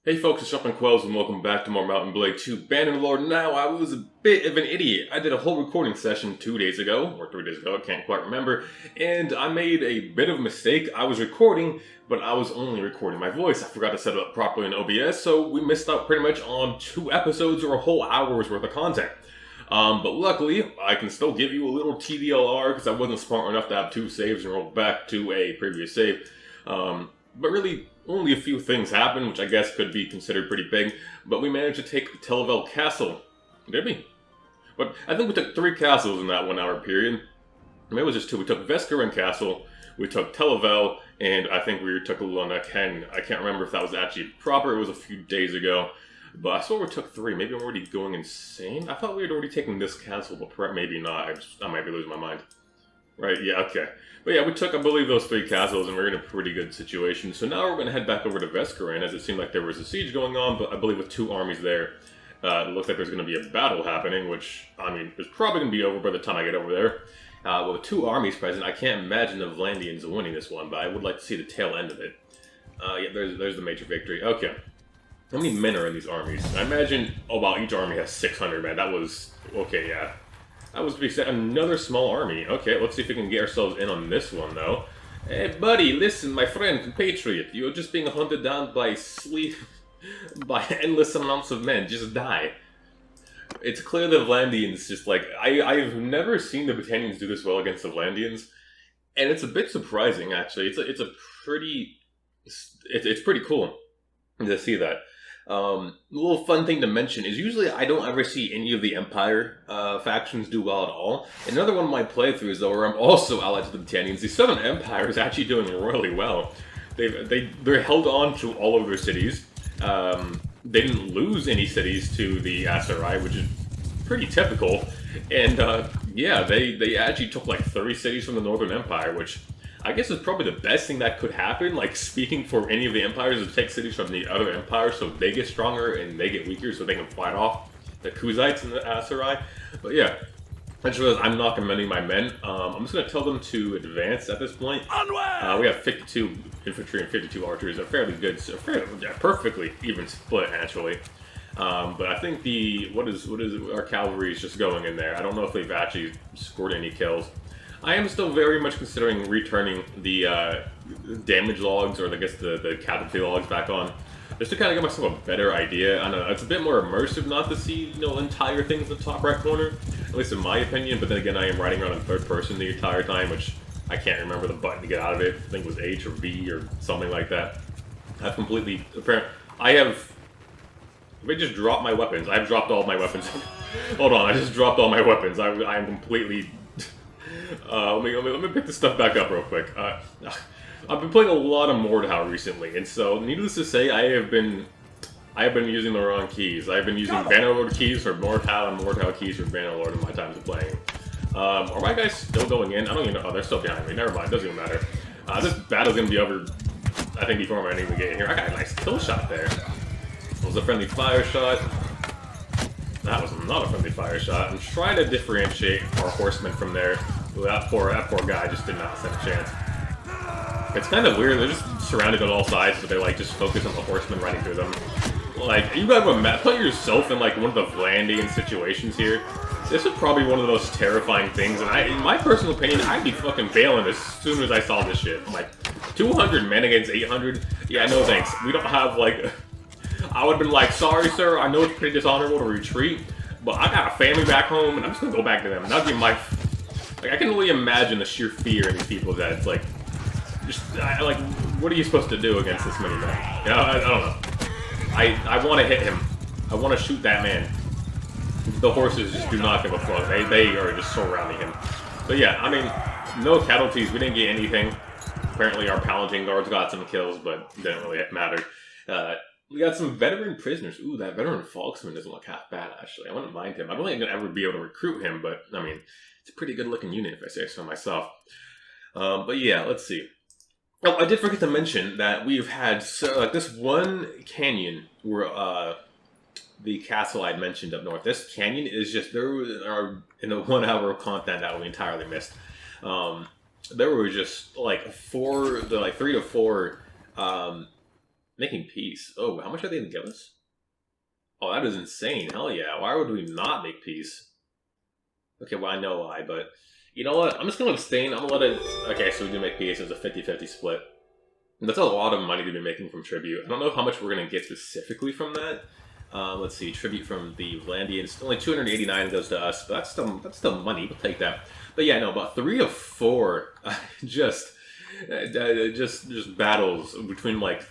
Hey folks, it's Shop and Quells and welcome back to more Mountain Blade 2 Bannerlord. Now, I was a bit of an idiot. I did a whole recording session 2 days ago, or 3 days ago, I can't quite remember, and I made a bit of a mistake. I was recording, but I was only recording my voice. I forgot to set it up properly in OBS, so we missed out pretty much on 2 episodes or a whole hour's worth of content. But luckily, I can still give you a little TDLR because I wasn't smart enough to have 2 saves and roll back to a previous save. But really, only a few things happened, which I guess could be considered pretty big, but we managed to take Televel Castle. Did we? But I think we took 3 castles in that 1 hour period. Maybe it was just 2. We took Veskeren Castle, we took Televel, and I think we took a little on Ken. I can't remember if that was actually proper, it was a few days ago. But I swear we took 3. Maybe I'm already going insane? I thought we had already taken this castle, but maybe not. I might be losing my mind. Right, yeah, okay. But yeah, we took, I believe, those 3 castles, and we're in a pretty good situation. So now we're going to head back over to Veskeren, as it seemed like there was a siege going on, but I believe with 2 armies there, it looks like there's going to be a battle happening, which, I mean, it's probably going to be over by the time I get over there. With 2 armies present, I can't imagine the Vlandians winning this one, but I would like to see the tail end of it. Yeah, there's the major victory. Okay. How many men are in these armies? I imagine, oh wow, each army has 600 men. That was, okay, yeah. That was to be said. Another small army. Okay, let's see if we can get ourselves in on this one, though. Hey, buddy, listen, my friend, compatriot. You're just being hunted down by by endless amounts of men. Just die. It's clear the Vlandians just like... I've never seen the Battanians do this well against the Vlandians. And it's a bit surprising, actually. It's a pretty... It's pretty cool to see that. A little fun thing to mention is usually I don't ever see any of the Empire factions do well at all. Another one of my playthroughs, though, where I'm also allied to the Battanians, the Southern Empire is actually doing really well. They're held on to all of their cities. They didn't lose any cities to the Aderi, which is pretty typical. And yeah, they actually took like 30 cities from the Northern Empire, which I guess is probably the best thing that could happen, like speaking for any of the empires, to take cities from the other empires so they get stronger and they get weaker so they can fight off the Kuzites and the Aderi. But yeah, I just realized I'm not commending my men. I'm just going to tell them to advance at this point. We have 52 infantry and 52 archers. They're fairly good, so perfectly even split actually. But I think what is our cavalry is just going in there. I don't know if they've actually scored any kills. I am still very much considering returning the damage logs, or I guess the casualty logs back on, just to kind of give myself a better idea. I know it's a bit more immersive not to see, entire things in the top right corner, at least in my opinion, but then again I am riding around in third person the entire time, which I can't remember the button to get out of it. I think it was H or V or something like that. I've completely, if I just drop my weapons, I've dropped all my weapons. Hold on, I just dropped all my weapons. I am completely... let me pick this stuff back up real quick. I've been playing a lot of Mordhau recently, and so needless to say, I have been using the wrong keys. I've been using Bannerlord keys for Mordhau and Mordhau keys for Bannerlord in my times of playing. Are my guys still going in? I don't even know. Oh, they're still behind me. Never mind. Doesn't even matter. This battle's gonna be over, I think, before I even get in here. I got a nice kill shot there. It was a friendly fire shot. That was not a friendly fire shot. I'm trying to differentiate our horsemen from there. That poor guy just did not stand a chance. It's kind of weird. They're just surrounded on all sides, so they like just focus on the horsemen running through them. Like, you gotta put yourself in like one of the Vlandian situations here. This is probably one of the most terrifying things, and in my personal opinion, I'd be fucking bailing as soon as I saw this shit. I'm like, 200 men against 800? Yeah, no thanks. We don't have like... I would have been like, sorry sir, I know it's pretty dishonorable to retreat, but I got a family back home, and I'm just gonna go back to them. And that'd be my... Like, I can really imagine the sheer fear in these people that it's like... like, what are you supposed to do against this many men? I don't know. I want to hit him. I want to shoot that man. The horses just do not give a fuck. They are just surrounding him. But yeah, I mean, no casualties. We didn't get anything. Apparently our Palatine guards got some kills, but it didn't really matter. We got some veteran prisoners. Ooh, that veteran Falksman doesn't look half bad, actually. I wouldn't mind him. I don't think I'm going to ever be able to recruit him, but, I mean, it's a pretty good-looking unit, if I say so myself. But yeah, let's see. Oh, I did forget to mention that we've had this one canyon where the castle I'd mentioned up north. This canyon is just, there are, in the 1 hour of content that we entirely missed. There were just, like, 3 to 4 Making peace. Oh, how much are they going to give us? Oh, that is insane. Hell yeah. Why would we not make peace? Okay, well, I know why, but... You know what? I'm just going to abstain. I'm going to let it... Okay, so we do make peace. It's a 50-50 split. That's a lot of money to be making from tribute. I don't know how much we're going to get specifically from that. Let's see. Tribute from the Vlandians. Only 289 goes to us, but that's still money. We'll take that. But yeah, no, about 3 of 4 just battles between like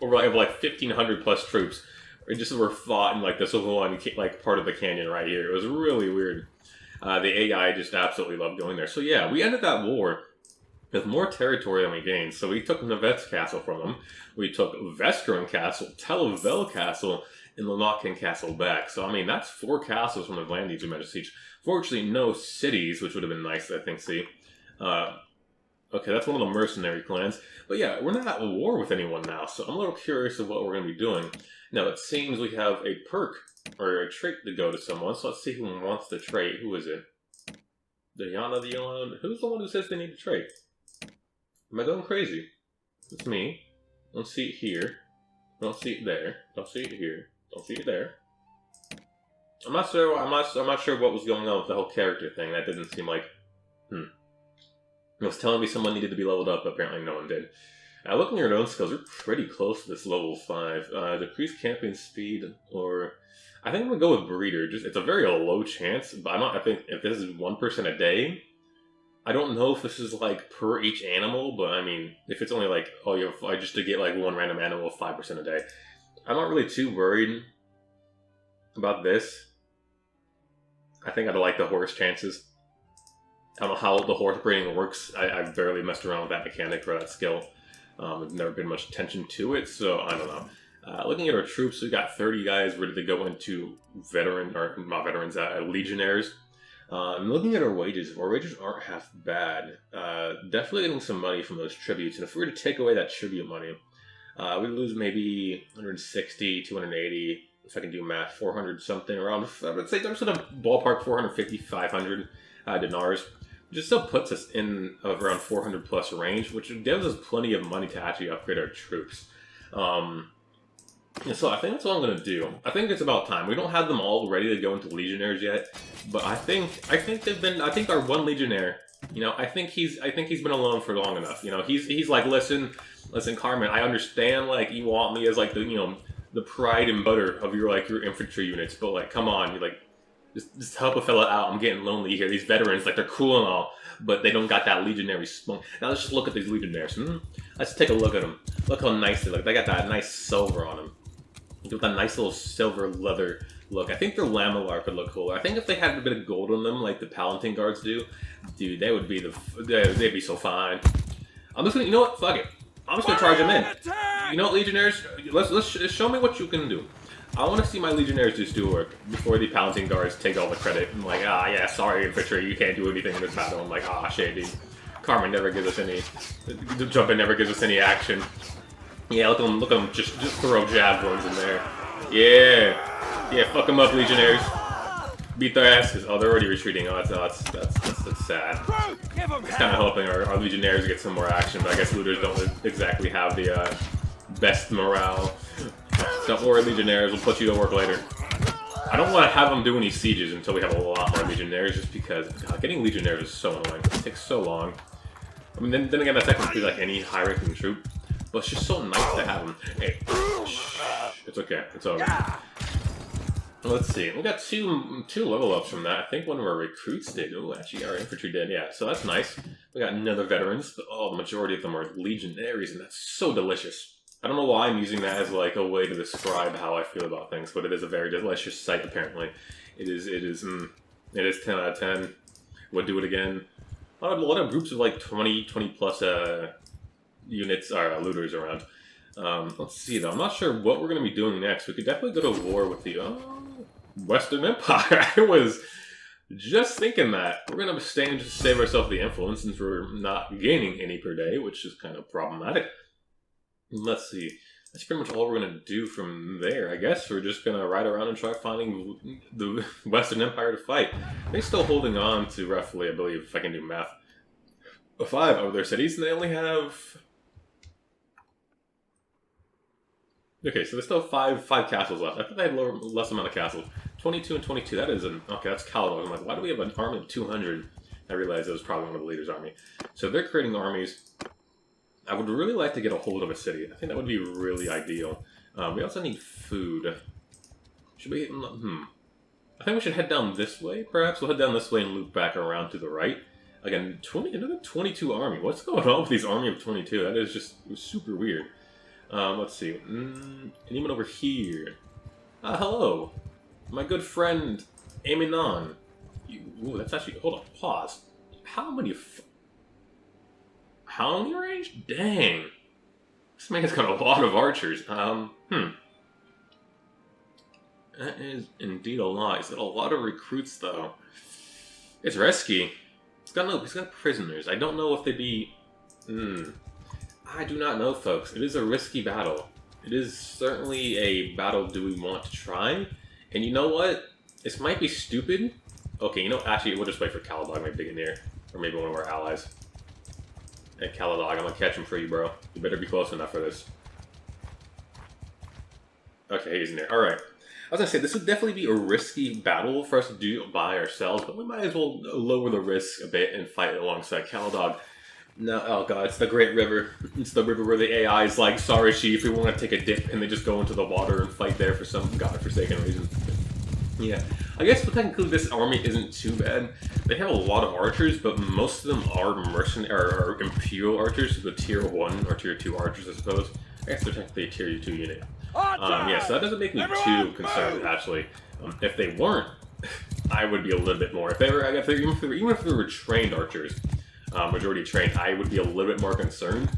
over like 1,500 plus troops. It just were fought in like this one like part of the canyon right here. It was really weird. The AI just absolutely loved going there. So yeah, we ended that war with more territory than we gained. So we took Nevet's castle from them. We took Vestron Castle, Tel Castle, and Lanakan Castle back. So I mean, that's 4 castles from the Vlandians we managed to siege. Fortunately, no cities, which would have been nice, I think, see. Okay, that's one of the mercenary clans. But yeah, we're not at war with anyone now, so I'm a little curious of what we're going to be doing. Now, it seems we have a perk, or a trait to go to someone, so let's see who wants the trait. Who is it? Diana the Yellow? Who's the one who says they need a trait? Am I going crazy? It's me. Don't see it here. Don't see it there. Don't see it here. Don't see it there. I'm not sure. I'm not sure what was going on with the whole character thing. That didn't seem like. It was telling me someone needed to be leveled up. But apparently, no one did. Looking at your own skills, we're pretty close to this level 5. Decrease camping speed, or I think I'm gonna go with breeder. Just it's a very low chance, but I think if this is 1% a day. I don't know if this is like per each animal, but I mean, if it's only like, oh, you have just to get like one random animal 5% a day, I'm not really too worried about this. I think I'd like the horse chances. I don't know how the horse breeding works. I've barely messed around with that mechanic or that skill. There's never been much attention to it, so I don't know. Looking at our troops, we got 30 guys ready to go into legionnaires. Looking at our wages aren't half bad. Definitely getting some money from those tributes, and if we were to take away that tribute money, we'd lose maybe 160, 280, if I can do math, 400 something, around, I would say there's sort of ballpark 450, 500 dinars, which still puts us in around 400 plus range, which gives us plenty of money to actually upgrade our troops. So I think that's what I'm going to do. I think it's about time. We don't have them all ready to go into legionnaires yet, but I think our one legionnaire, you know, I think he's been alone for long enough. You know, he's like, listen, Carmen, I understand, like, you want me as like the, you know, the pride and butter of your infantry units, but like, come on, you like, just help a fella out. I'm getting lonely here. These veterans, like, they're cool and all, but they don't got that legionary spunk. Now let's just look at these legionnaires. Let's take a look at them. Look how nice they look. They got that nice silver on them. With that nice little silver leather look. I think their Lammellar could look cooler. I think if they had a bit of gold on them, like the Palatine guards do, dude, they would be they'd be so fine. I'm just gonna, you know what? Fuck it. I'm just gonna charge them in. You know what, legionnaires? Let's show me what you can do. I want to see my legionnaires just do work before the Palatine guards take all the credit. I'm like, yeah, sorry, infantry, you can't do anything in this battle. I'm like, shit, dude. Carmen never gives us any. Jumpin never gives us any action. Yeah, look at them, just throw javelins in there. Yeah, fuck them up, legionnaires. Beat their asses. Oh, they're already retreating. Oh, that's sad. It's kind of hoping our legionnaires get some more action, but I guess looters don't exactly have the best morale. Don't worry, legionnaires, we'll put you to work later. I don't want to have them do any sieges until we have a lot more legionnaires, just because getting legionnaires is so annoying. It takes so long. I mean, then again, that's technically like any high-ranking troop. But it's just so nice to have them. Hey, shh, it's okay. It's over. Let's see. We got two level ups from that. I think one of our recruits did. Oh, actually, our infantry did. Yeah, so that's nice. We got another veterans, but the majority of them are legionaries, and that's so delicious. I don't know why I'm using that as like a way to describe how I feel about things, but it is a very delicious sight. Apparently, it is 10 out of 10. Would do it again. A lot of groups of like 20 plus units are looters around. Let's see though. I'm not sure what we're going to be doing next. We could definitely go to war with the Western Empire. I was just thinking that. We're going to stand to save ourselves the influence since we're not gaining any per day, which is kind of problematic. Let's see. That's pretty much all we're going to do from there. I guess we're just going to ride around and try finding the Western Empire to fight. They're still holding on to roughly, I believe, if I can do math, 5 of their cities, and they only have Okay, so there's still five castles left. I thought they had less amount of castles. 22 and 22. That is an okay. That's Caledon. I'm like, why do we have an army of 200? I realized it was probably one of the leaders' army. So they're creating armies. I would really like to get a hold of a city. I think that would be really ideal. We also need food. Should we? I think we should head down this way. Perhaps we'll head down this way and loop back around to the right. Again, another 22 army. What's going on with these army of 22? That is just super weird. Let's see. Anyone over here? Hello. My good friend, Aminon. Ooh, that's actually... Hold on. Pause. How many range? Dang. This man's got a lot of archers. That is indeed a lot. He's got a lot of recruits, though. It's risky. He's got prisoners. I don't know if they'd be... I do not know, folks. It is a risky battle. It is certainly a battle do we want to try. And you know what? This might be stupid. Okay, you know, actually, we'll just wait for Caledog, maybe near. Or maybe one of our allies. Hey, Caledog, I'm gonna catch him for you, bro. You better be close enough for this. Okay, he's near. Alright. I was gonna say, this would definitely be a risky battle for us to do by ourselves, but we might as well lower the risk a bit and fight alongside Caledog. No, oh god, it's the Great River. It's the river where the AI is like, sorry, chief, we want to take a dip, and they just go into the water and fight there for some godforsaken reason. Yeah, I guess technically this army isn't too bad. They have a lot of archers, but most of them are or imperial archers, so the tier 1 or tier 2 archers, I suppose. I guess they're technically a tier 2 unit. Yeah, so that doesn't make me too concerned, actually. If they weren't, I would be a little bit more. If they were, even if they were trained archers, majority trained, I would be a little bit more concerned.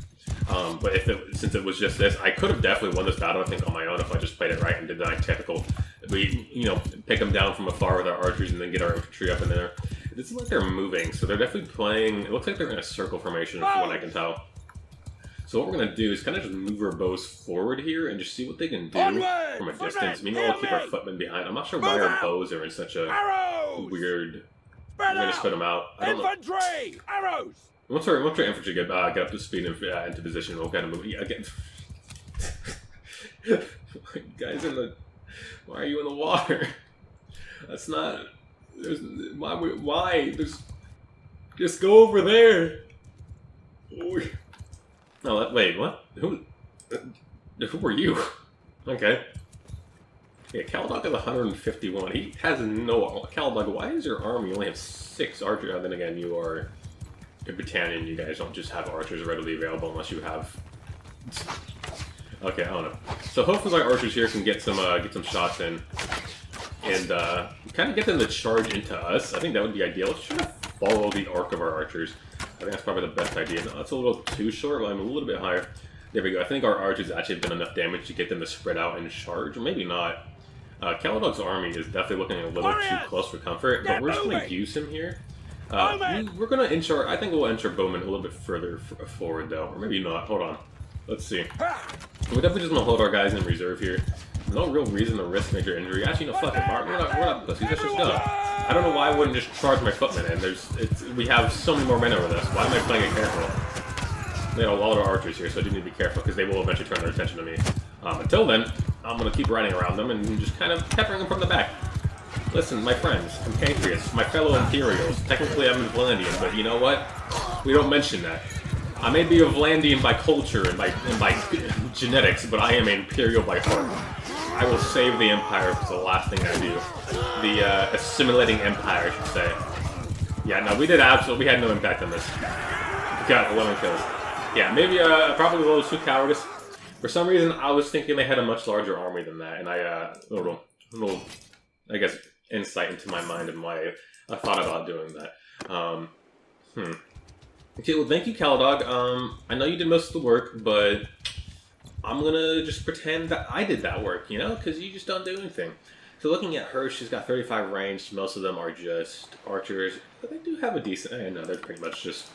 But since it was just this, I could have definitely won this battle, I think, on my own if I just played it right and did the tactical. We, pick them down from afar with our archers and then get our infantry up in there. It doesn't look like they're moving, so they're definitely playing. It looks like they're in a circle formation, from what I can tell. So what we're going to do is kind of just move our bows forward here and just see what they can do from a distance. Meanwhile, we'll keep our footmen behind. I'm not sure why our bows are in such a weird... We're going to spit them out. I don't Infantry! Arrows! Once our infantry get up to speed and into position, we'll kind of move. Yeah, again. Guys in the... Why are you in the water? That's not... Why? Just go over there. No, wait, what? Who are you? Okay. Yeah, Caledog has 151. He has no... Caledog, why is your army only have 6 archers? Then again, you are a Battanian. You guys don't just have archers readily available unless you have... Okay, I don't know. So hopefully our archers here can get some shots in. And kind of get them to charge into us. I think that would be ideal. Let's try to follow the arc of our archers. I think that's probably the best idea. No, that's a little too short, but I'm a little bit higher. There we go. I think our archers actually have done enough damage to get them to spread out and charge. Or maybe not. Caledog's army is definitely looking a little too close for comfort, but we're just going to use him here. We're going to inch our... I think we'll inch our bowmen a little bit further forward, though. Or maybe not. Hold on. Let's see. We're definitely just going to hold our guys in reserve here. No real reason to risk major injury. Actually, no, fuck it. We're not pussies. Let's just go. I don't know why I wouldn't just charge my footmen in. We have so many more men over this. Why am I playing it careful? We have a lot of archers here, so I do need to be careful, because they will eventually turn their attention to me. Until then, I'm going to keep riding around them and just kind of peppering them from the back. Listen, my friends, compatriots, my fellow Imperials. Technically, I'm a Vlandian, but you know what? We don't mention that. I may be a Vlandian by culture and by genetics, but I am an Imperial by heart. I will save the Empire if it's the last thing I do. The assimilating Empire, I should say. Yeah, no, we had no impact on this. We got 11 kills. Yeah, maybe probably a little too cowardice. For some reason, I was thinking they had a much larger army than that, and a little, I guess, insight into my mind and why I thought about doing that. Okay, well, thank you, Caledog. I know you did most of the work, but I'm gonna just pretend that I did that work, because you just don't do anything. So looking at her, she's got 35 range. Most of them are just archers, but they do have a decent... no, they're pretty much just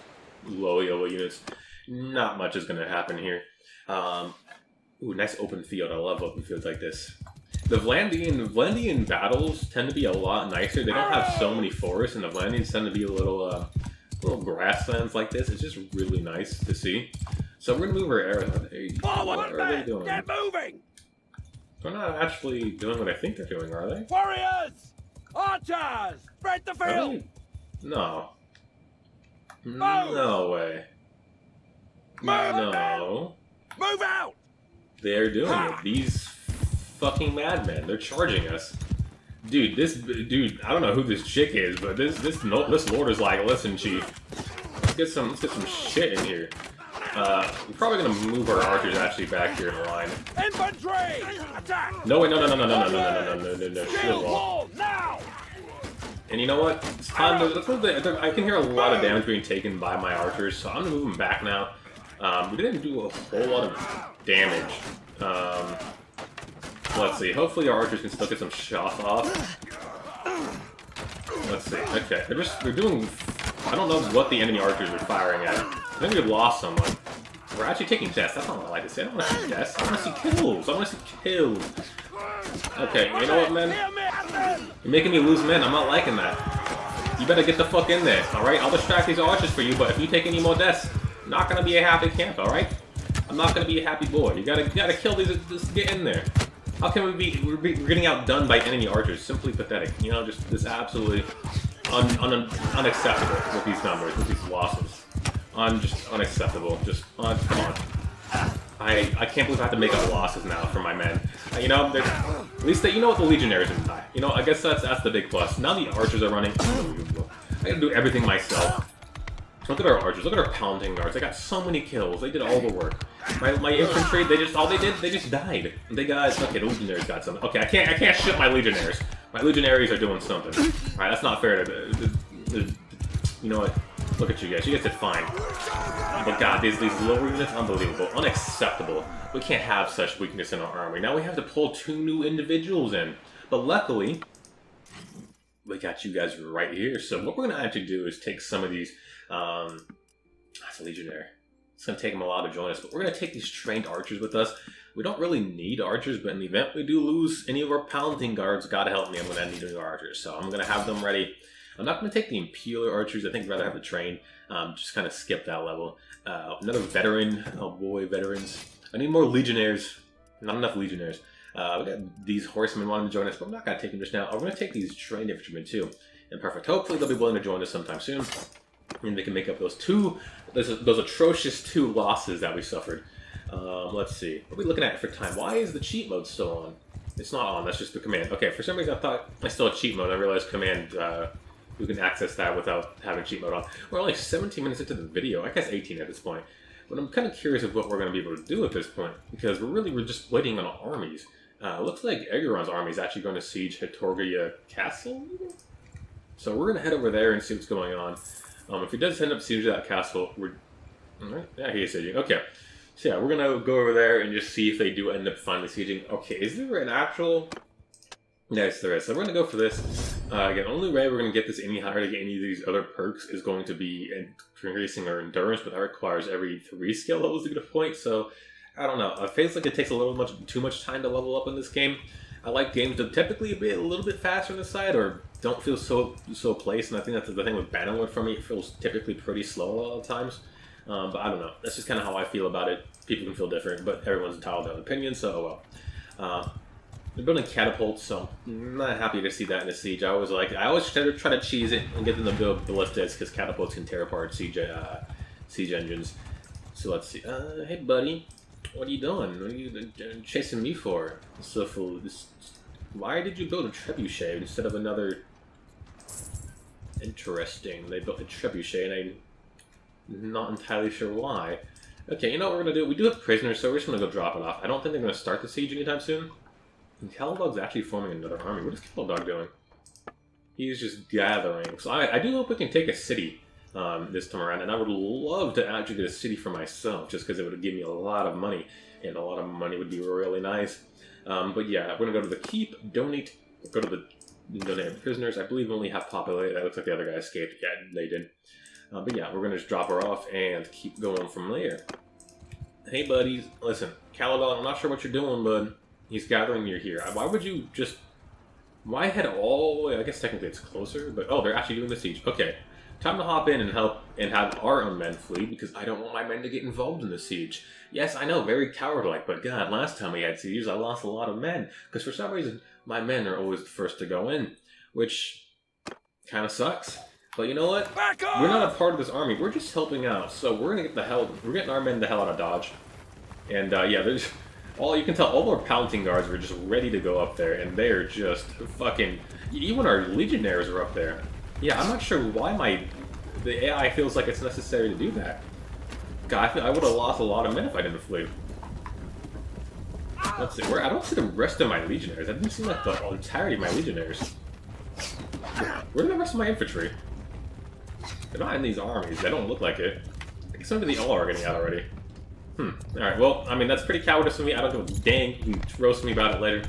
low units. Not much is gonna happen here. Ooh, nice open field. I love open fields like this. The Vlandian battles tend to be a lot nicer. They don't have so many forests, and the Vlandians tend to be little grasslands like this. It's just really nice to see. So we're gonna move our arrows. What are they doing? They're moving! They're not actually doing what I think they're doing, are they? Warriors! Archers! Spread the field! No. Move! No way. Move! No. Move out! They're doing it. These fucking madmen. They're charging us. Dude, dude, I don't know who this chick is, but this lord is like, listen, chief, let's get some shit in here. We're probably gonna move our archers actually back here in the line. Infantry! Attack! No, wait, no, shield wall. Now! And you know what? It's time to, I can hear a lot of damage being taken by my archers, so I'm gonna move them back now. We didn't do a whole lot of damage. Let's see. Hopefully our archers can still get some shots off. Let's see. Okay, they're doing. I don't know what the enemy archers are firing at. I think we've lost someone. We're actually taking deaths. That's not what I like to say. I don't want to see deaths. I want to see kills. I want to see kills. Okay, you know what, man? You're making me lose men. I'm not liking that. You better get the fuck in there, alright? I'll distract these archers for you, but if you take any more deaths, I'm not gonna be a happy camp, alright? I'm not gonna be a happy boy. You gotta kill these. Just get in there. How can we're getting outdone by enemy archers? Simply pathetic. You know, just absolutely unacceptable with these numbers, with these losses. Just unacceptable. Just come on. I can't believe I have to make up losses now for my men. You know, at least you know what, the legionaries didn't die. You know, I guess that's the big plus. Now the archers are running. I gotta do everything myself. Look at our archers. Look at our pounding guards. They got so many kills. They did all the work. My infantry, they just died. They got okay. The legionaries got something. Okay, I can't ship my legionaries. My legionaries are doing something. All right, that's not fair. You know what? Look at you guys. You guys did fine. But God, these lower units, unbelievable, unacceptable. We can't have such weakness in our army. Now we have to pull 2 new individuals in. But luckily, we got you guys right here. So what we're gonna actually do is take some of these. That's a legionnaire. It's going to take them a while to join us, but we're going to take these trained archers with us. We don't really need archers, but in the event we do lose any of our pounding guards, God help me, I'm going to need new archers. So I'm going to have them ready. I'm not going to take the Imperial archers. I think I'd rather have the trained. Just kind of skip that level. Another veteran. Oh boy, veterans. I need more legionnaires. Not enough legionnaires. We got these horsemen wanting to join us, but I'm not going to take them just now. I'm going to take these trained infantrymen too. And perfect. Hopefully they'll be willing to join us sometime soon. And they can make up those atrocious 2 losses that we suffered. Let's see. What are we looking at for time? Why is the cheat mode still on? It's not on. That's just the command. Okay, for some reason I thought I still had cheat mode. I realized command, we can access that without having cheat mode on. We're only 17 minutes into the video. I guess 18 at this point. But I'm kind of curious of what we're going to be able to do at this point. Because we're just waiting on armies. Looks like Egeron's army is actually going to siege Hitorgia Castle? So we're going to head over there and see what's going on. If he does end up sieging that castle, yeah, he is sieging. Okay. So yeah, we're going to go over there and just see if they do end up finally sieging. Okay, is there an actual... Yes, there is. So we're going to go for this. Again, only way we're going to get this any higher to get any of these other perks is going to be increasing our endurance, but that requires every 3 skill levels to get a point, so I don't know. It feels like it takes a little too much time to level up in this game. I like games that typically be a little bit faster on the side, or don't feel so placed, and I think that's the thing with Bannerlord for me. It feels typically pretty slow a lot of times, but I don't know. That's just kind of how I feel about it. People can feel different, but everyone's entitled to their opinion, so well. They're building catapults, so I'm not happy to see that in a siege. I always try to cheese it and get them to build ballistas, because catapults can tear apart siege engines. So let's see. Hey buddy. What are you doing? What are you chasing me for? So why did you build a trebuchet instead of another? Interesting. They built a trebuchet, and I'm not entirely sure why. Okay, you know what we're gonna do? We do have prisoners, so we're just gonna go drop it off. I don't think they're gonna start the siege anytime soon. And Caladog's actually forming another army. What is Caladog doing? He's just gathering. So I do hope we can take a city. This time around, and I would love to actually get a city for myself, just because it would give me a lot of money, and a lot of money would be really nice. But yeah, we're gonna go to the keep, donate, go to the donate prisoners. I believe we only have populated. That looks like the other guy escaped. Yeah, they did. But yeah, we're gonna just drop her off and keep going from there. Hey buddies, listen, Caladog, I'm not sure what you're doing, bud. He's gathering you here. Why would you just? Why head all the way? I guess technically it's closer, but oh, they're actually doing the siege. Okay. Time to hop in and help and have our own men flee, because I don't want my men to get involved in the siege. Yes, I know, very coward-like, but God, last time we had sieges, I lost a lot of men, because for some reason, my men are always the first to go in, which kind of sucks. But you know what? We're not a part of this army, we're just helping out, so we're getting our men the hell out of Dodge. And yeah, there's... you can tell all our Palatine guards were just ready to go up there, and they're just fucking... Even our legionnaires are up there. Yeah, I'm not sure why the AI feels like it's necessary to do that. God, I would have lost a lot of men if I didn't flee. Let's see, I don't see the rest of my legionnaires. That didn't seem like the entirety of my legionnaires. Where are the rest of my infantry? They're not in these armies. They don't look like it. I guess maybe they all are getting out already. Alright, well, I mean, that's pretty cowardice of me. I don't give a dang. You can roast me about it later.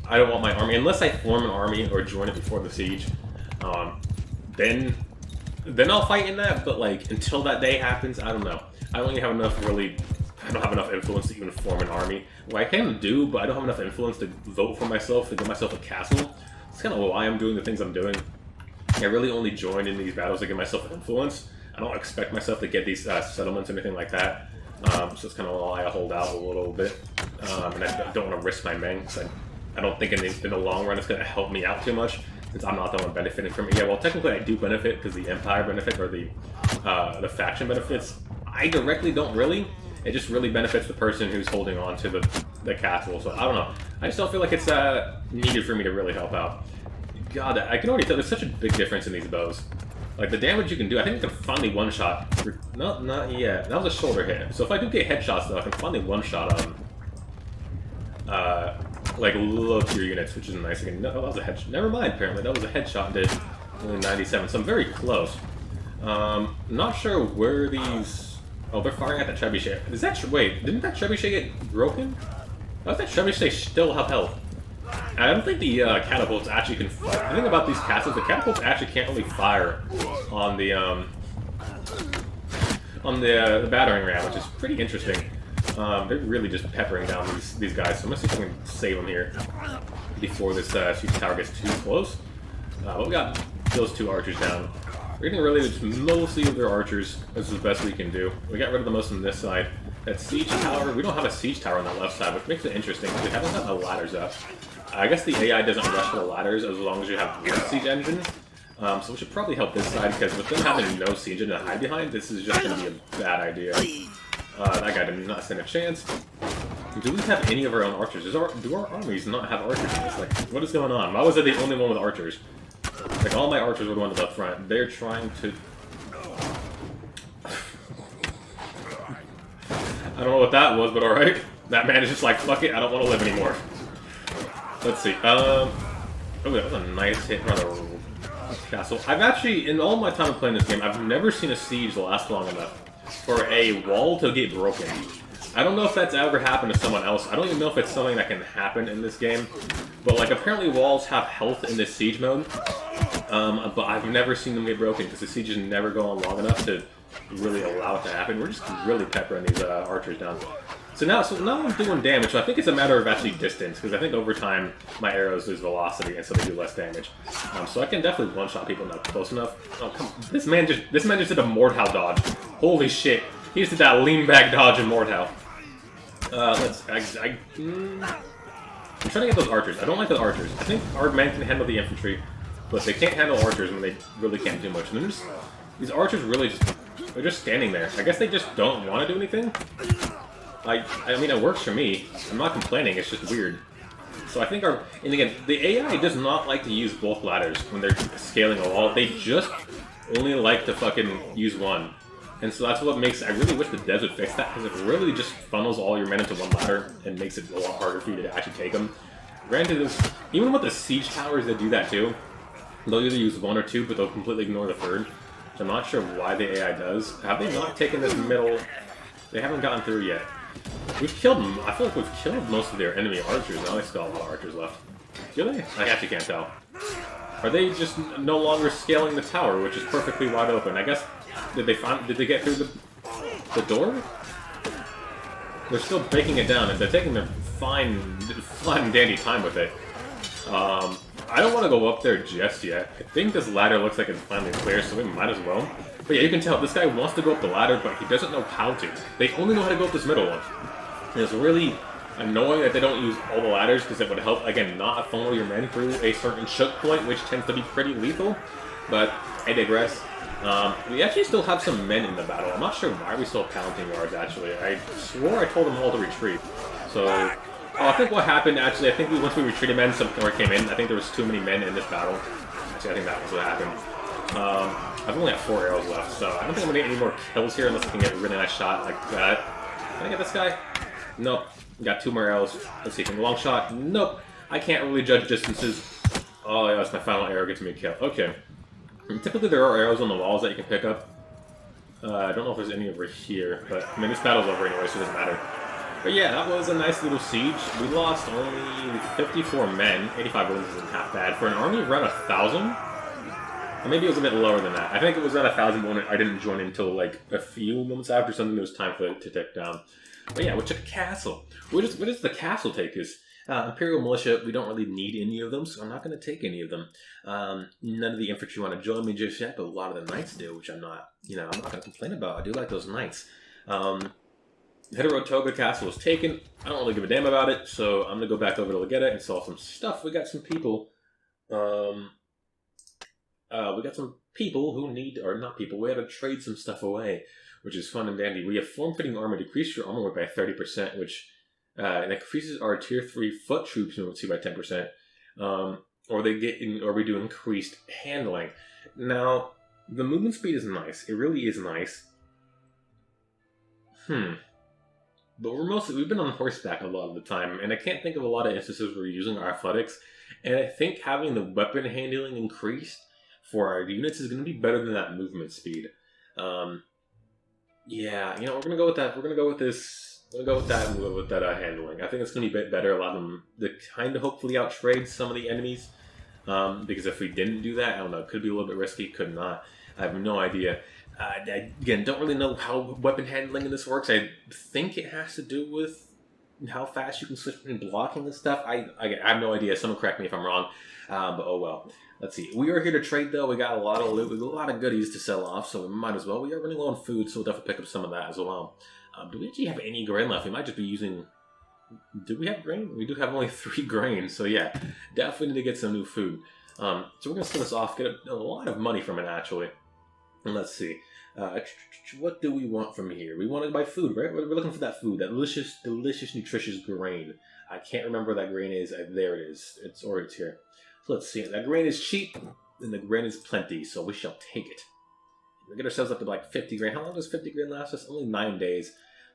I don't want my army, unless I form an army or join it before the siege. Then I'll fight in that, but like, until that day happens, I don't know. I don't have enough influence to even form an army. Well, I can do, but I don't have enough influence to vote for myself, to get myself a castle. That's kind of why I'm doing the things I'm doing. I really only join in these battles to get myself influence. I don't expect myself to get these settlements or anything like that. So that's kind of why I hold out a little bit. And I don't want to risk my men, because I don't think in the long run it's going to help me out too much, since I'm not the one benefiting from it. Yeah, well, technically I do benefit, because the Empire benefit, or the faction benefits. I directly don't really. It just really benefits the person who's holding on to the castle, so I don't know. I just don't feel like it's needed for me to really help out. God, I can already tell there's such a big difference in these bows. Like, the damage you can do, I think I can finally one-shot. No, not yet. That was a shoulder hit. So if I do get headshots, though, I can finally one-shot like, low-tier units, which is nice. Again, no, that was a headshot. Never mind, apparently. That was a headshot and did only 97, so I'm very close. Not sure where these... Oh, they're firing at the trebuchet. Is that... Wait, didn't that trebuchet get broken? I thought that trebuchet still have health. I don't think the catapults actually can fire. The thing about these castles, the catapults actually can't really fire on the battering ram, which is pretty interesting. They're really just peppering down these guys, so I'm gonna see if I can save them here before this siege tower gets too close. But we got those two archers down. We're getting really just mostly of their archers. This is the best we can do. We got rid of the most on this side. That siege tower, we don't have a siege tower on the left side, which makes it interesting because we haven't got the ladders up. I guess the AI doesn't rush for the ladders as long as you have one siege engine. So we should probably help this side, because with them having no siege engine to hide behind, this is just going to be a bad idea. That guy did not stand a chance. Do we have any of our own archers? Do our armies not have archers in this? Like, what is going on? Why was I the only one with archers? Like, all my archers were the ones up front. They're trying to... I don't know what that was, but alright. That man is just like, fuck it, I don't want to live anymore. Let's see. Oh, that was a nice hit on the castle. I've actually, in all my time of playing this game, I've never seen a siege last long enough for a wall to get broken. I don't know if that's ever happened to someone else. I don't even know if it's something that can happen in this game. But, like, apparently walls have health in this siege mode. But I've never seen them get broken, because the sieges never go on long enough to really allow it to happen. We're just really peppering these archers down. So now I'm doing damage, so I think it's a matter of actually distance, because I think over time my arrows lose velocity, and so they do less damage. So I can definitely one-shot people not close enough. Oh, come on. This man just did a Mordhau dodge. Holy shit. He just did that lean-back dodge in Mordhau. I'm trying to get those archers. I don't like the archers. I think our men can handle the infantry, but they can't handle archers when they really can't do much. And these archers really they're just standing there. I guess they just don't want to do anything. I mean, it works for me. I'm not complaining, it's just weird. So I think and again, the AI does not like to use both ladders when they're scaling a wall. They just only like to fucking use one. And so that's what makes, I really wish the devs would fix that, because it really just funnels all your men into one ladder and makes it a lot harder for you to actually take them. Granted, even with the siege towers, they do that too. They'll either use one or two, but they'll completely ignore the third. So I'm not sure why the AI does. Have they not taken this middle? They haven't gotten through yet. We've killed them. I feel like we've killed most of their enemy archers. Now they still have a lot of archers left. Do they? I actually can't tell. Are they just no longer scaling the tower, which is perfectly wide open? I guess, did they get through the door? They're still breaking it down, and they're taking their fine and dandy time with it. I don't want to go up there just yet. I think this ladder looks like it's finally clear, so we might as well. But yeah, you can tell this guy wants to go up the ladder, but he doesn't know how to. They only know how to go up this middle one. And it's really annoying that they don't use all the ladders, because it would help, again, not funnel your men through a certain choke point, which tends to be pretty lethal. But I digress. We actually still have some men in the battle. I'm not sure why we still have Palatine Guards, actually. I swore I told them all to retreat. So, I think what happened, actually, I think once we retreated men, some more came in. I think there was too many men in this battle. Actually, I think that was what happened. I've only got 4 arrows left, so I don't think I'm going to get any more kills here unless I can get a really nice shot like that. Can I get this guy? Nope. Got 2 more arrows. Let's see, can the long shot? Nope. I can't really judge distances. Oh, yeah, that's my final arrow. Gets me a kill. Okay. And typically there are arrows on the walls that you can pick up. I don't know if there's any over here, but I mean, this battle's over anyway, so it doesn't matter. But yeah, that was a nice little siege. We lost only 54 men. 85 wounds isn't half bad. For an army around 1,000? Or maybe it was a bit lower than that. I think it was around 1,000 when I didn't join until like a few moments after something. It was time for it to tick down. But yeah, we took a castle. Where does the castle take us? Imperial Militia, we don't really need any of them, so I'm not going to take any of them. None of the infantry want to join me just yet, but a lot of the knights do, which I'm not going to complain about. I do like those knights. Hiderotoga Castle was taken. I don't really give a damn about it, so I'm going to go back over to Legetta and sell some stuff. We got some people. We got some people who need, or not people, we had to trade some stuff away, which is fun and dandy. We have form-fitting armor, decrease your armor weight by 30%, which and increases our tier 3 foot troops mobility by 10%. Or we do increased handling. Now, the movement speed is nice. It really is nice. But we've been on horseback a lot of the time, and I can't think of a lot of instances where we're using our athletics. And I think having the weapon handling increased for our units is going to be better than that movement speed. Yeah, we're going to go with that. We're going to go with this. We'll go with that and we'll go with that handling. I think it's going to be a bit better. Allow them to kind of hopefully outtrade some of the enemies. Because if we didn't do that, I don't know, it could be a little bit risky, could not. I have no idea. I, again, don't really know how weapon handling in this works. I think it has to do with how fast you can switch between blocking and stuff. I have no idea. Someone correct me if I'm wrong. But oh well. Let's see. We are here to trade, though. We got a lot of loot. We got a lot of goodies to sell off, so we might as well. We are running low on food, so we'll definitely pick up some of that as well. Do we actually have any grain left? We might just be using... Do we have grain? We do have only 3 grain, so yeah. Definitely need to get some new food. So we're going to sell this off, get a lot of money from it, actually. And let's see. What do we want from here? We want to buy food, right? We're looking for that food, that delicious, nutritious grain. I can't remember where that grain is. There it is. It's here. So let's see. That grain is cheap, and the grain is plenty, so we shall take it. We get ourselves up to like 50 grain. How long does 50 grain last us? Only 9 days.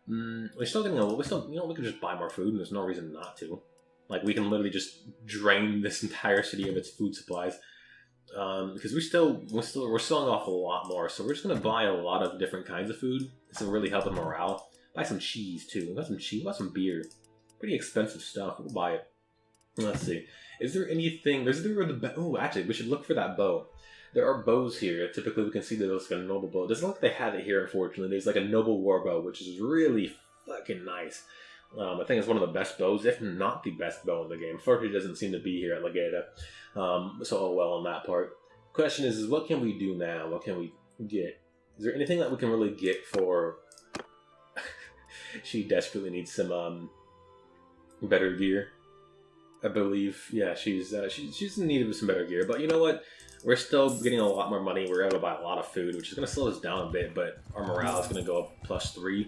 We're still getting we can just buy more food, and there's no reason not to. Like, we can literally just drain this entire city of its food supplies. Because we're selling off a lot more, so we're just gonna buy a lot of different kinds of food. This will really help the morale. Buy some cheese too. We got some cheese, we got some beer. Pretty expensive stuff. We'll buy it. Let's see. Is there anything? Actually, we should look for that bow. There are bows here. Typically, we can see that there's like a noble bow. It doesn't look like they have it here, unfortunately. There's like a noble war bow, which is really fucking nice. I think it's one of the best bows, if not the best bow in the game. Unfortunately, it doesn't seem to be here at Legata. So, oh well on that part. Question is what can we do now? What can we get? Is there anything that we can really get for... She desperately needs some better gear, I believe. Yeah, she's in need of some better gear. But you know what? We're still getting a lot more money. We're able to buy a lot of food, which is going to slow us down a bit, but our morale is going to go up +3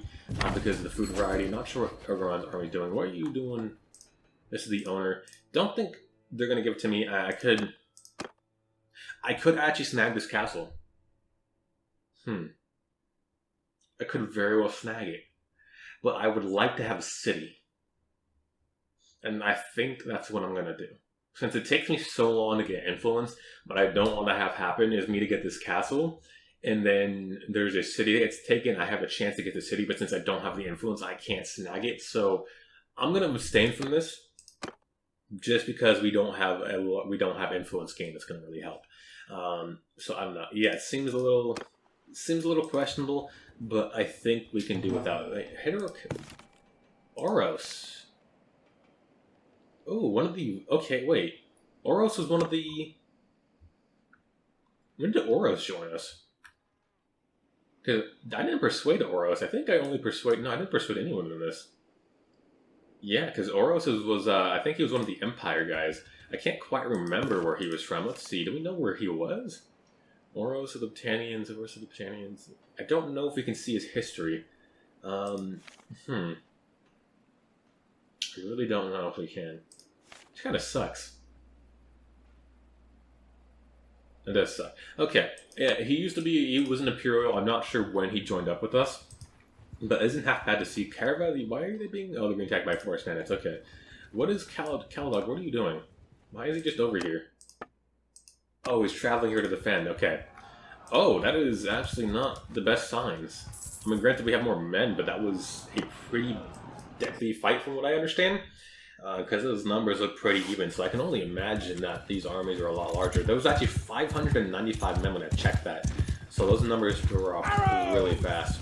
because of the food variety. Not sure what everyone's army is doing. What are you doing? This is the owner. Don't think they're going to give it to me. I could actually snag this castle. I could very well snag it. But I would like to have a city. And I think that's what I'm going to do. Since it takes me so long to get influence, what I don't want to have happen is me to get this castle, and then there's a city that gets taken, I have a chance to get the city, but since I don't have the influence, I can't snag it. So I'm going to abstain from this, just because we don't have influence gain that's going to really help. So I don't know. Yeah, it seems a little questionable, but I think we can do without it. Oros. Oh, one of the... Okay, wait. Oros was one of the... When did Oros join us? Because I didn't persuade Oros. I think I only persuaded... No, I didn't persuade anyone in this. Yeah, because Oros was I think he was one of the Empire guys. I can't quite remember where he was from. Let's see. Do we know where he was? Oros of the Battanians, Oros of the Battanians. I don't know if we can see his history. I really don't know if we can. Which kind of sucks. It does suck. Okay. Yeah, he was an Imperial. I'm not sure when he joined up with us. But it isn't half bad to see. Carava, why are they being... Oh, they're being attacked by forest bandits. Okay. What is Caladog? What are you doing? Why is he just over here? Oh, he's traveling here to defend. Okay. Oh, that is actually not the best signs. I mean, granted, we have more men, but that was a pretty deadly fight from what I understand. Because those numbers look pretty even, so I can only imagine that these armies are a lot larger. There was actually 595 men when I checked that. So those numbers were off really fast.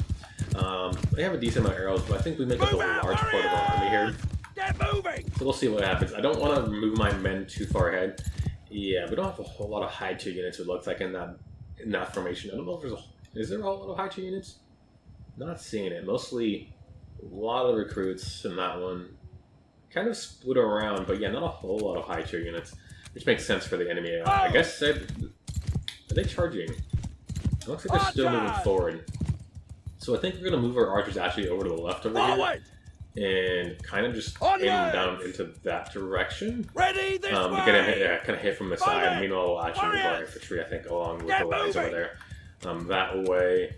They have a decent amount of arrows, but I think we make up a large part of our army here. Get moving! So we'll see what happens. I don't want to move my men too far ahead. Yeah, we don't have a whole lot of high tier units, it looks like, in that formation. I don't know if there's is there a whole lot of high tier units? Not seeing it. Mostly a lot of recruits in that one. Kind of split around, but yeah, not a whole lot of high tier units. Which makes sense for the enemy. I guess are they charging? It looks like they're still moving forward. So I think we're going to move our archers actually over to the left over here. And kind of just aim down into that direction. Ready this way! To get him kind of hit from the side. Meanwhile, we'll actually move our infantry, I think, along with the lines over there. That way,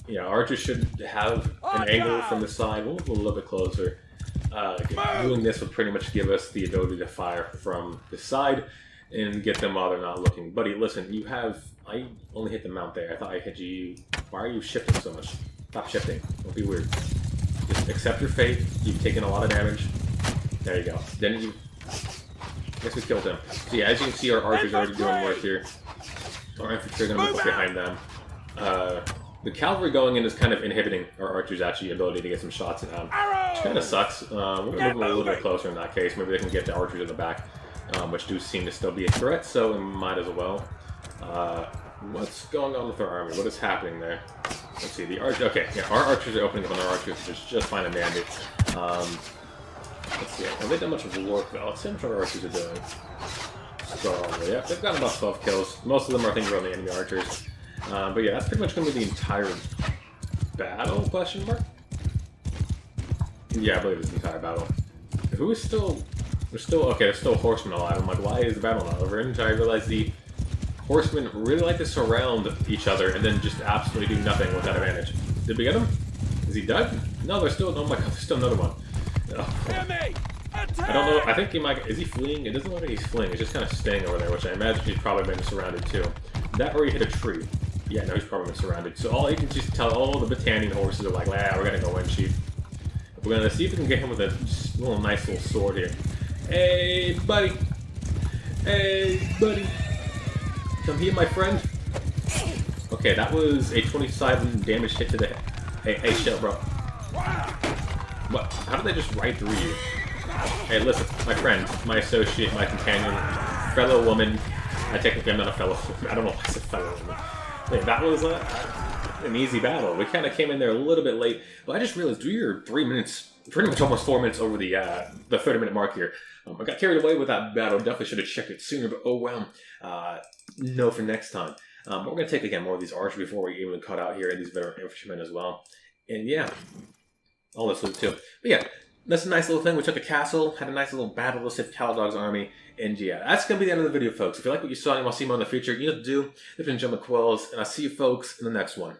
yeah, archers should have an angle from the side. We'll move a little bit closer. Doing this would pretty much give us the ability to fire from the side and get them while they're not looking. Buddy, listen, you have... I only hit the mount there. I thought I hit you. Why are you shifting so much? Stop shifting. Don't be weird. Just accept your fate. You've taken a lot of damage. There you go. Then you... I guess we killed him. So yeah, as you can see, our archers are already doing work here. Our infantry are going to move up behind them. The cavalry going in is kind of inhibiting our archers' actually ability to get some shots in them. Which kind of sucks. We're going to move them a little bit closer in that case. Maybe they can get the archers in the back, which do seem to still be a threat, so we might as well. What's going on with our army? What is happening there? Let's see, the archers... Okay, yeah, our archers are opening up on our archers, which is just fine and dandy. Let's see, have they done much work though? Let's see how much our archers are doing. So, yeah, they've got about 12 kills. Most of them, I think, are on the enemy archers. But yeah, that's pretty much going to be the entire battle, question mark? Yeah, I believe it's the entire battle. Who is still... There's still horsemen alive. I'm like, why is the battle not over? Until I realize the horsemen really like to surround each other and then just absolutely do nothing with that advantage. Did we get him? Is he dead? No, there's still... Oh my god, there's still another one. Oh. I don't know. I think he might... Is he fleeing? It doesn't look like he's fleeing. He's just kind of staying over there, which I imagine he's probably been surrounded too. That or he hit a tree. Yeah, no, he's probably been surrounded. So all you can just tell, all the Battanian horses are like, we're gonna go in, chief. We're gonna see if we can get him with a little nice little sword here. Hey, buddy. Hey, buddy. Come here, my friend. Okay, that was a 27 damage hit to the head. Hey, chill, bro. What? How did they just ride through you? Hey, listen, my friend, my associate, my companion, fellow woman. I'm not a fellow woman. I don't know why I said fellow woman. Hey, that was an easy battle. We kind of came in there a little bit late, but I just realized we're 3 minutes, pretty much almost 4 minutes over the 30-minute mark here. I got carried away with that battle. Definitely should have checked it sooner, but oh well. No for next time. But we're going to take, again, more of these archers before we even cut out here, and these veteran infantrymen as well. And yeah, all this loot too. But yeah, that's a nice little thing. We took a castle, had a nice little battle to save Caladog's army, and yeah, that's going to be the end of the video, folks. If you like what you saw and you want to see more in the future, you know what to do. This has been Joe McQuills, and I'll see you folks in the next one.